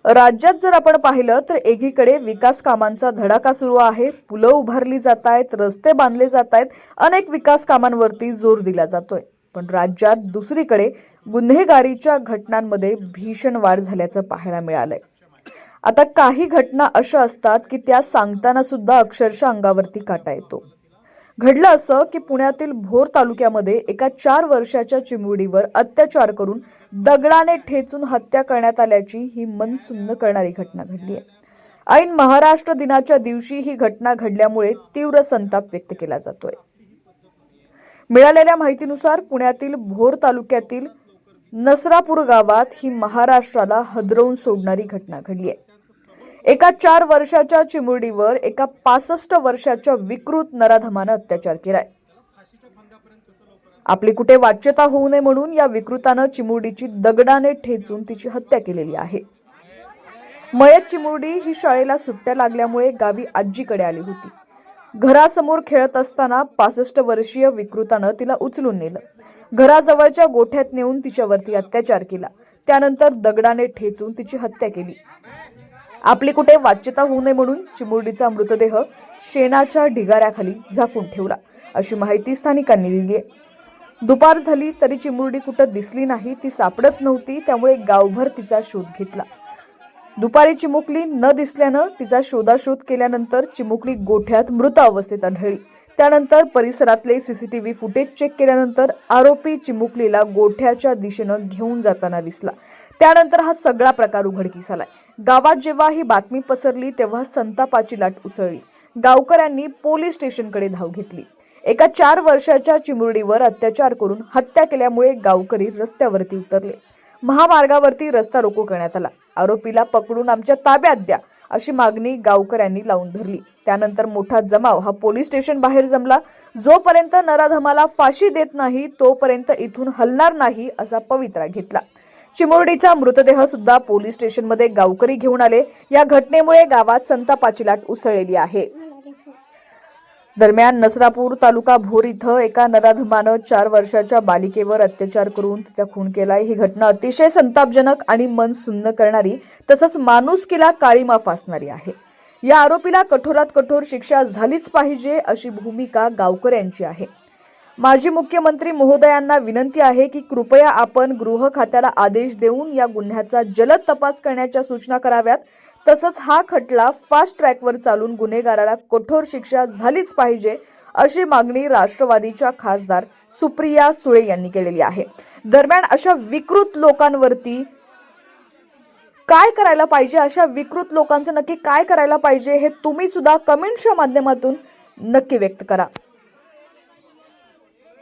राज्यात जर आपण पाहिलं तर एकीकडे विकास कामांचा धडाका सुरू आहे। पुलं उभारली जात आहेत, रस्ते बांधले जात आहेत, अनेक विकास कामांवरती जोर दिला जातोय। पण राज्यात दुसरीकडे गुन्हेगारीच्या घटनांमध्ये भीषण वाढ झाल्याचं पाहायला मिळालंय। आता काही घटना अशा असतात की त्या सांगताना सुद्धा अक्षरशः अंगावरती काटा येतो। घडलं असं की पुण्यातील भोर तालुक्यामध्ये एका 4 वर्षाच्या चिमुरडीवर अत्याचार करून दगडाने ठेचून हत्या करण्यात आल्याची ही मन सुन्न करणारी घटना घडली आहे। ऐन महाराष्ट्र दिनाच्या दिवशी ही घटना घडल्यामुळे तीव्र संताप व्यक्त केला जातोय। मिळालेल्या माहितीनुसार पुण्यातील भोर तालुक्यातील नसरापूर गावात ही महाराष्ट्राला हदरवून सोडणारी घटना घडली आहे। एका 4 वर्षाच्या चिमुरडीवर एका 65 वर्षाच्या विकृत नराधमानं अत्याचार केलाय। आपली कुठे वाच्यता होऊ नये म्हणून या विकृतानं चिमुरडीची दगडाने ठेचून तिची हत्या केलेली आहे। मयत चिमुरडी ही शाळेला सुट्ट्या लागल्यामुळे गावी आजीकडे आली होती। घरासमोर खेळत असताना 65 वर्षीय विकृतानं तिला उचलून नेलं। घराजवळच्या गोठ्यात नेऊन तिच्यावरती अत्याचार केला। त्यानंतर दगडाने ठेचून तिची हत्या केली। आपली कुठे वाच्यता होऊ नये म्हणून चिमुरडीचा मृतदेह शेणाच्या ढिगाऱ्याखाली झाकून ठेवला, अशी माहिती स्थानिकांनी दिली आहे। दुपार झाली तरी चिमुरडी कुठं दिसली नाही, ती सापडत नव्हती। त्यामुळे गावभर तिचा शोध घेतला। दुपारी चिमुकली न दिसल्यानं तिचा शोधाशोध केल्यानंतर चिमुकली गोठ्यात मृत अवस्थेत आढळली। त्यानंतर परिसरातले सीसीटीव्ही फुटेज चेक केल्यानंतर आरोपी चिमुकलीला गोठ्याच्या दिशेनं घेऊन जाताना दिसला। त्यानंतर हा सगळा प्रकार उघडकीस आलाय। गावात जेव्हा ही बातमी पसरली तेव्हा संतापाची लाट उसळली। गावकऱ्यांनी पोलीस स्टेशनकडे धाव घेतली। एका 4 वर्षाच्या चिमुरडीवर अत्याचार करून हत्या केल्यामुळे गावकरी रस्त्यावरती उतरले। महामार्गावरती रस्ता रोको करण्यात आला। आरोपीला पकडून आमच्या ताब्यात द्या, अशी मागणी गावकऱ्यांनी लावून धरली। त्यानंतर मोठा जमाव हा पोलीस स्टेशन बाहेर जमला। जोपर्यंत नराधमाला फाशी देत नाही तोपर्यंत इथून हलणार नाही, असा पवित्रा घेतला। चिमुरडीचा मृतदेह सुद्धा पोलीस स्टेशनमध्ये गावकरी घेऊन आले। या घटनेमुळे गावात संतापाची लाट उसळलेली आहे। दरम्यान नसरापूर तालुका भोर इथं एका नराधमानं 4 वर्षाच्या बालिकेवर अत्याचार करून तिचा खून केलाय। ही घटना अतिशय संतापजनक आणि मन सुन्न करणारी तसंच माणुसकीला काळीमा फासणारी आहे। या आरोपीला कठोरात कठोर शिक्षा झालीच पाहिजे, अशी भूमिका गावकऱ्यांची आहे। माजी मुख्यमंत्री महोदयांना विनंती आहे की कृपया आपण गृह खात्याला आदेश देऊन या गुन्ह्याचा जलद तपास करण्याच्या सूचना कराव्यात। तसंच हा खटला फास्ट ट्रॅकवर चालून गुन्हेगाराला कठोर शिक्षा झालीच पाहिजे, अशी मागणी राष्ट्रवादीच्या खासदार सुप्रिया सुळे यांनी केलेली आहे। दरम्यान अशा विकृत लोकांवरती काय करायला पाहिजे, अशा विकृत लोकांचं नक्की काय करायला पाहिजे, हे तुम्ही सुद्धा कमेंटच्या माध्यमातून नक्की व्यक्त करा।